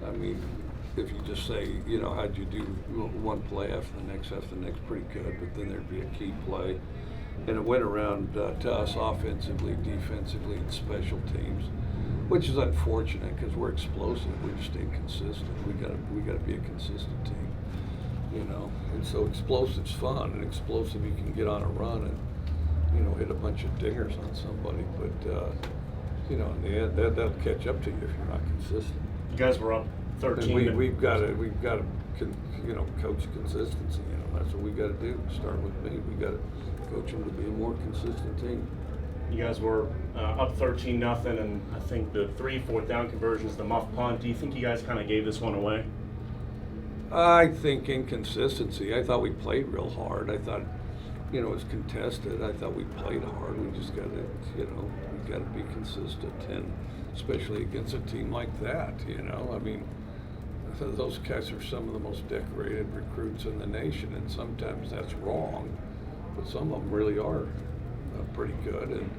I mean, if you just say, how'd you do one play after the next, pretty good, but then there'd be a key play. And it went around to us offensively, defensively, and special teams, which is unfortunate because we're explosive. We're just inconsistent. We gotta be a consistent team, And so explosive's fun, and explosive you can get on a run and hit a bunch of dingers on somebody, but in the end that'll catch up to you if you're not consistent. You guys were up 13. And we've got to coach consistency. That's what we got to do. Start with me. We got to coach them to be a more consistent team. You guys were up 13-0, and I think the 3 4th down conversions, the muff punt. Do you think you guys kind of gave this one away? I think inconsistency. I thought we played real hard. I thought, it was contested. I thought we played hard. We just got to, we got to be consistent, and especially against a team like that. I mean, those guys are some of the most decorated recruits in the nation, and sometimes that's wrong, but some of them really are pretty good. And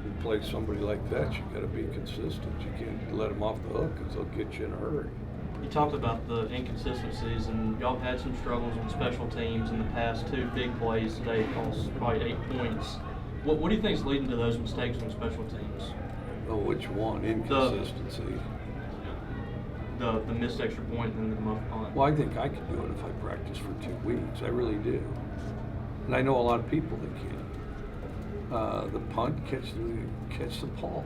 you play somebody like that, you got to be consistent. You can't let them off the hook because they'll get you in a hurry. You talked about the inconsistencies, and y'all had some struggles on special teams in the past. 2 big plays today cost probably 8 points. What do you think is leading to those mistakes on special teams? Oh, which one? Inconsistency. The missed extra point and then the muff punt. Well, I think I could do it if I practice for 2 weeks. I really do. And I know a lot of people that can. The punt, catch the ball.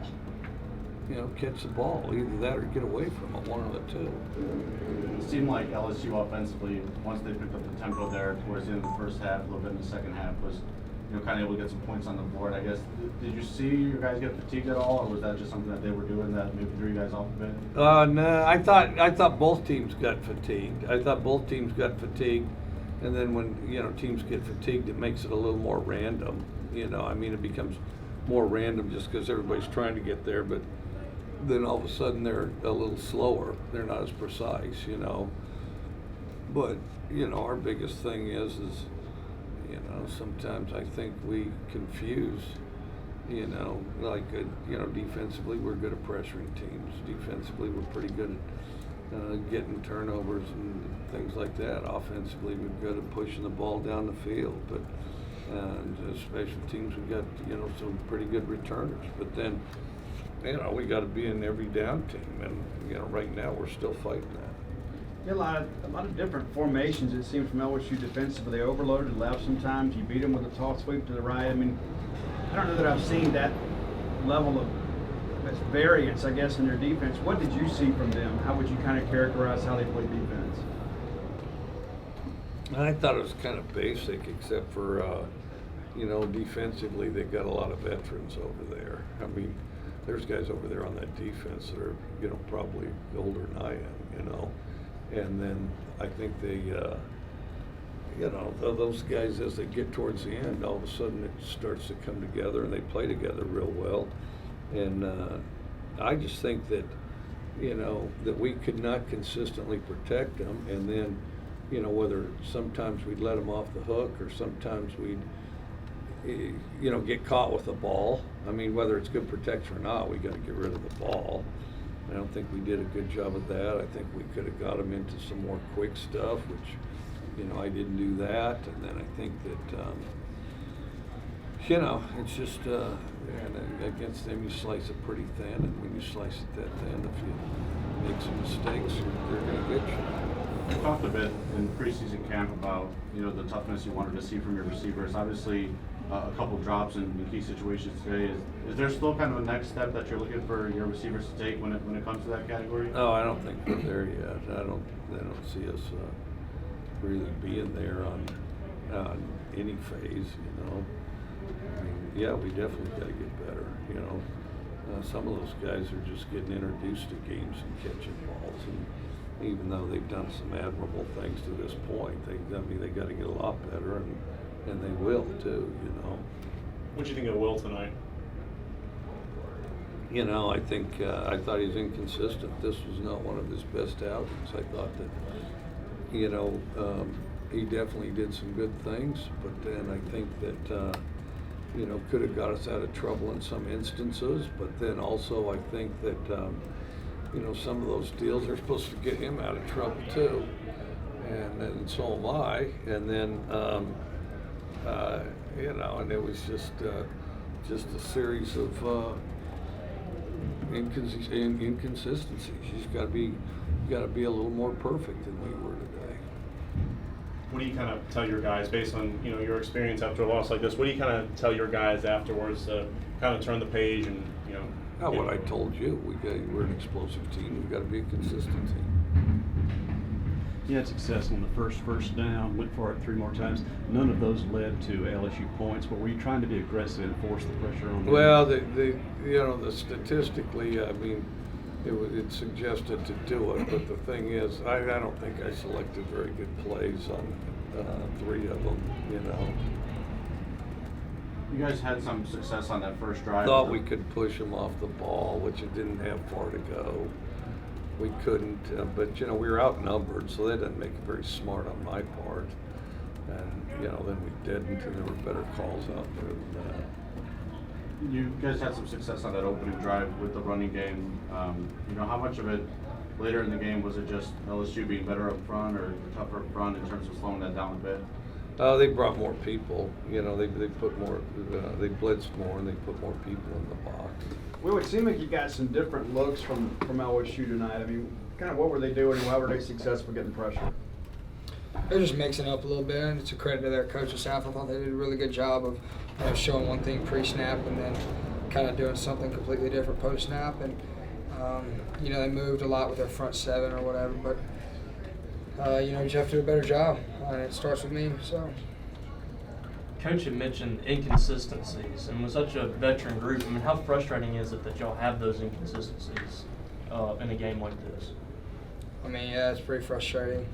Catch the ball. Either that or get away from it, one of the two. It seemed like LSU offensively, once they picked up the tempo there towards the end of the first half, a little bit in the second half, was kind of able to get some points on the board. I guess, did you see your guys get fatigued at all, or was that just something that they were doing that maybe threw you guys off a bit? No, I thought both teams got fatigued. And then when teams get fatigued, it makes it a little more random. It becomes more random just because everybody's trying to get there, but then all of a sudden they're a little slower. They're not as precise, But our biggest thing is sometimes I think we confuse. Defensively we're good at pressuring teams. Defensively we're pretty good at getting turnovers and things like that. Offensively we're good at pushing the ball down the field, but special teams we've got some pretty good returners. But then we got to be in every down team, and right now we're still fighting that. A lot of different formations, it seems, from LSU defensively. They overloaded left sometimes. You beat them with a toss sweep to the right. I mean, I don't know that I've seen that level of variance, I guess, in their defense. What did you see from them? How would you kind of characterize how they play defense? I thought it was kind of basic, except for, defensively they've got a lot of veterans over there. I mean, there's guys over there on that defense that are, probably older than I am, And then I think they, those guys, as they get towards the end, all of a sudden it starts to come together and they play together real well. And I just think that, that we could not consistently protect them. And then, whether sometimes we'd let them off the hook or sometimes we'd, get caught with the ball. I mean, whether it's good protection or not, we got to get rid of the ball. I don't think we did a good job of that. I think we could have got them into some more quick stuff, which, I didn't do that. And then I think that, it's just, against them you slice it pretty thin, and when you slice it that thin, if you make some mistakes, they're going to get you. You talked a bit in preseason camp about, the toughness you wanted to see from your receivers. Obviously, a couple drops in key situations today. Is there still kind of a next step that you're looking for your receivers to take when it comes to that category? No, I don't think we're there yet. I don't see us really being there on any phase. I mean, yeah, we definitely got to get better. Some of those guys are just getting introduced to games and catching balls, and even though they've done some admirable things to this point, they got to get a lot better, and they will too. What do you think of Will tonight? I think I thought he was inconsistent. This was not one of his best outings. I thought that he definitely did some good things, but then I think that could have got us out of trouble in some instances. But then also I think that you know, some of those deals are supposed to get him out of trouble too. And so am I. And then, you know, and it was just a series of inconsistencies. You got to be a little more perfect than we were today. What do you kind of tell your guys based on, you know, your experience after a loss like this? What do you kind of tell your guys afterwards to kind of turn the page and, you know? Now, what I told you, we're an explosive team. We've got to be a consistent team. You had success on the first down, went for it 3 more times. None of those led to LSU points, but were you trying to be aggressive and force the pressure on them? Well, you know, the statistically, I mean, it suggested to do it, but the thing is, I don't think I selected very good plays on 3 of them, you know. You guys had some success on that first drive. Thought we could push them off the ball, which it didn't have far to go. We couldn't, but, you know, we were outnumbered, so that didn't make it very smart on my part. And, you know, then we didn't, and there were better calls out there than that. You guys had some success on that opening drive with the running game. You know, how much of it later in the game was it just LSU being better up front or tougher up front in terms of slowing that down a bit? They brought more people, you know, they put more, they blitzed more and they put more people in the box. Well, it would seem like you got some different looks from LSU tonight. I mean, kind of what were they doing and why were they successful getting pressure? They're just mixing up a little bit, and it's a credit to their coaching staff. I thought they did a really good job of showing one thing pre-snap and then kind of doing something completely different post-snap. And, you know, they moved a lot with their front 7 or whatever, but, you know, you just have to do a better job, and it starts with me, so. Coach had mentioned inconsistencies, and with such a veteran group, I mean, how frustrating is it that y'all have those inconsistencies in a game like this? I mean, yeah, it's pretty frustrating.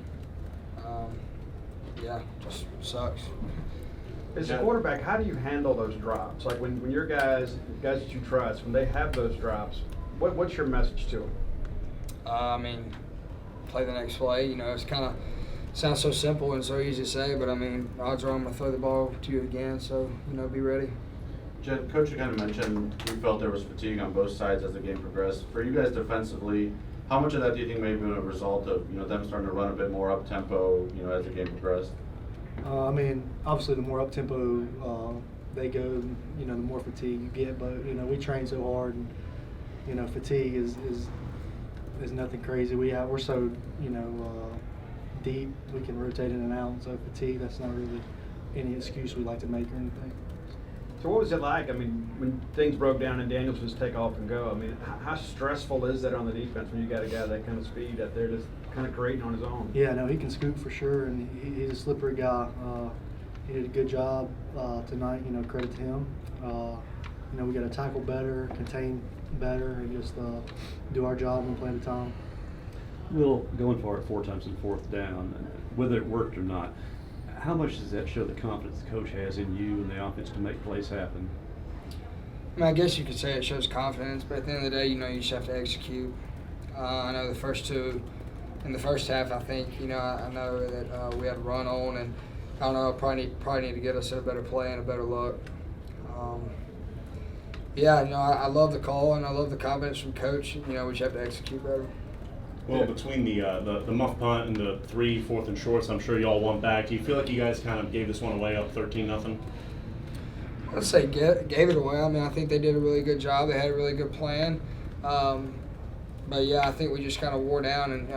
Yeah, just sucks. As a quarterback, how do you handle those drops? Like when your guys that you trust, when they have those drops, what's your message to them? I mean, play the next play. You know, it's kind of sounds so simple and so easy to say, but I mean, odds are I'm going to throw the ball to you again, so, you know, be ready. Jed, Coach, you kind of mentioned you felt there was fatigue on both sides as the game progressed. For you guys defensively, how much of that do you think may have been a result of, you know, them starting to run a bit more up tempo, you know, as the game progressed? I mean, obviously, the more up tempo they go, you know, the more fatigue you get. But you know, we train so hard, and you know, fatigue is nothing crazy. We're so, you know, deep. We can rotate in and out. So fatigue, that's not really any excuse we like to make or anything. So what was it like? I mean, when things broke down and Daniels was take off and go, I mean, how stressful is that on the defense when you got a guy that kind of speed out there just kind of creating on his own? Yeah, no, he can scoop for sure, and he's a slippery guy. He did a good job tonight. You know, credit to him. You know, we got to tackle better, contain better, and just do our job one play at a time. Will, going for it 4 times in 4th down, whether it worked or not, how much does that show the confidence the coach has in you and the offense to make plays happen? I mean, I guess you could say it shows confidence, but at the end of the day, you know, you just have to execute. I know the first 2 in the first half, I think, you know, I know that we had a run on, and I don't know, probably need to get us in a better play and a better look. Yeah, you know, I love the call and I love the confidence from coach. You know, we just have to execute better. Well, between the muff punt and the 3 4th and shorts, I'm sure y'all won back. Do you feel like you guys kind of gave this one away up 13-0? I'd say gave it away. I mean, I think they did a really good job. They had a really good plan. But yeah, I think we just kind of wore down, and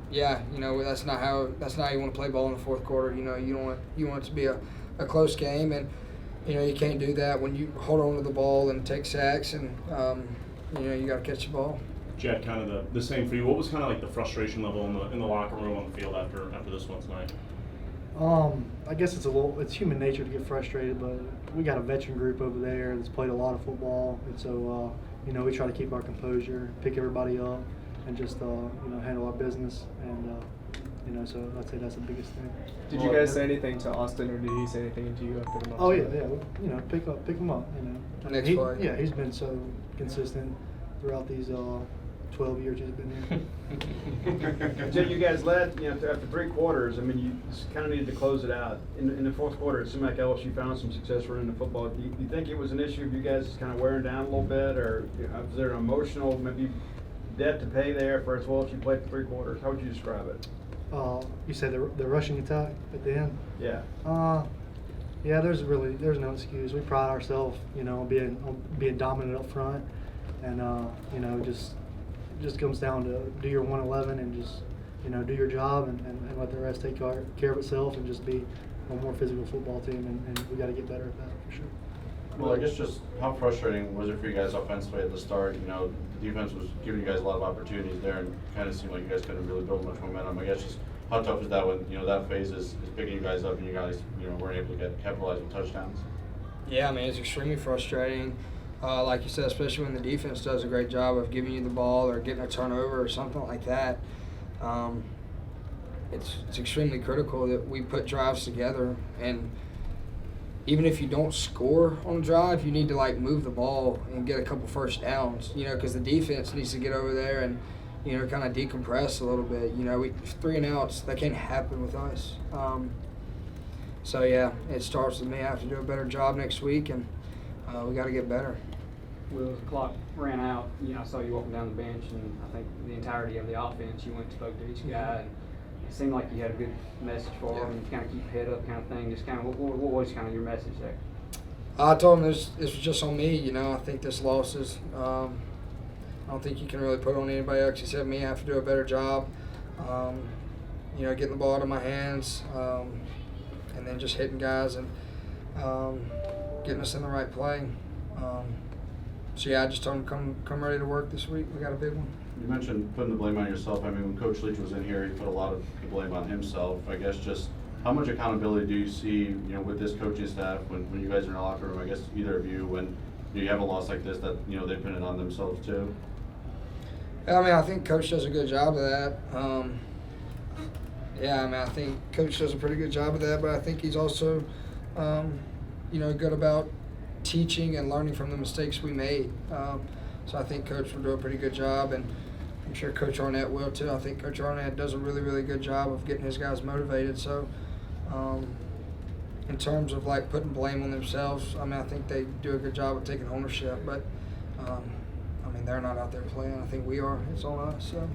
yeah, you know, that's not how you want to play ball in the 4th quarter. You know, you want it to be a close game, and you know you can't do that when you hold on to the ball and take sacks, and you know you got to catch the ball. Jed, kind of the same for you. What was kind of like the frustration level in the locker room on the field after this one tonight? I guess it's human nature to get frustrated, but we got a veteran group over there that's played a lot of football, and so you know, we try to keep our composure, pick everybody up, and just you know, handle our business, and you know, so I'd say that's the biggest thing. Did you guys say anything to Austin, or did he say anything to you after the month? Oh yeah, you know, pick him up, you know. Next play. Yeah, he's been so consistent throughout these 12 years he's been here. Jim, you guys led, you know, after 3 quarters. I mean, you just kind of needed to close it out. In the 4th quarter, it seemed like LSU found some success running the football. Do you think it was an issue of you guys just kind of wearing down a little bit, or was there an emotional, maybe debt to pay there for as well as you played for 3 quarters? How would you describe it? You said the rushing attack at the end. Yeah. Yeah, there's no excuse. We pride ourselves, on being dominant up front, and just comes down to do your 111 and just do your job and let the rest take care of itself and just be a more physical football team, and we got to get better at that for sure. Well, I guess just how frustrating was it for you guys offensively at the start? The defense was giving you guys a lot of opportunities there, and kind of seemed like you guys couldn't really build much momentum. I guess just how tough is that when that phase is picking you guys up and you guys weren't able to capitalize with touchdowns? Yeah, I mean, it's extremely frustrating. Like you said, especially when the defense does a great job of giving you the ball or getting a turnover or something like that. It's extremely critical that we put drives together, and even if you don't score on a drive, you need to move the ball and get a couple first downs, because the defense needs to get over there and kind of decompress a little bit. 3 and outs, that can't happen with us. So yeah, it starts with me. I have to do a better job next week, and we got to get better. Well, the clock ran out. I saw you walking down the bench, and I think the entirety of the offense, you went and spoke to each guy, and it seemed like you had a good message for them, and kind of keep your head up kind of thing. Just kind of, what was kind of your message there? I told them this was just on me. I think this loss is. I don't think you can really put it on anybody else except me. I have to do a better job. Getting the ball out of my hands, and then just hitting guys and getting us in the right play. So yeah, I just told them come ready to work this week. We got a big one. You mentioned putting the blame on yourself. I mean, when Coach Leach was in here, he put a lot of the blame on himself. I guess just how much accountability do you see, with this coaching staff when you guys are in the locker room? I guess either of you, when you have a loss like this, that they put it on themselves too. I mean, I think Coach does a good job of that. I think Coach does a pretty good job of that, but I think he's also, good about teaching and learning from the mistakes we made. So I think Coach will do a pretty good job, and I'm sure Coach Arnett will too. I think Coach Arnett does a really, really good job of getting his guys motivated. So in terms of putting blame on themselves, I think they do a good job of taking ownership, but they're not out there playing. I think we are. It's on us. So.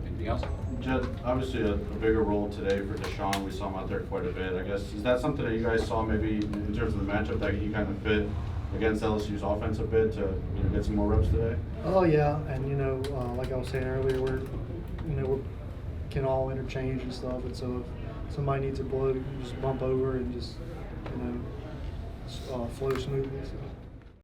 Anything else? Jed, obviously a bigger role today for Deshaun. We saw him out there quite a bit. I guess, is that something that you guys saw maybe in terms of the matchup that he kind of fit against LSU's offense a bit to get some more reps today? Oh yeah, and like I was saying earlier, we can all interchange and stuff, and so if somebody needs a blow, you just bump over and just flow smoothly. So.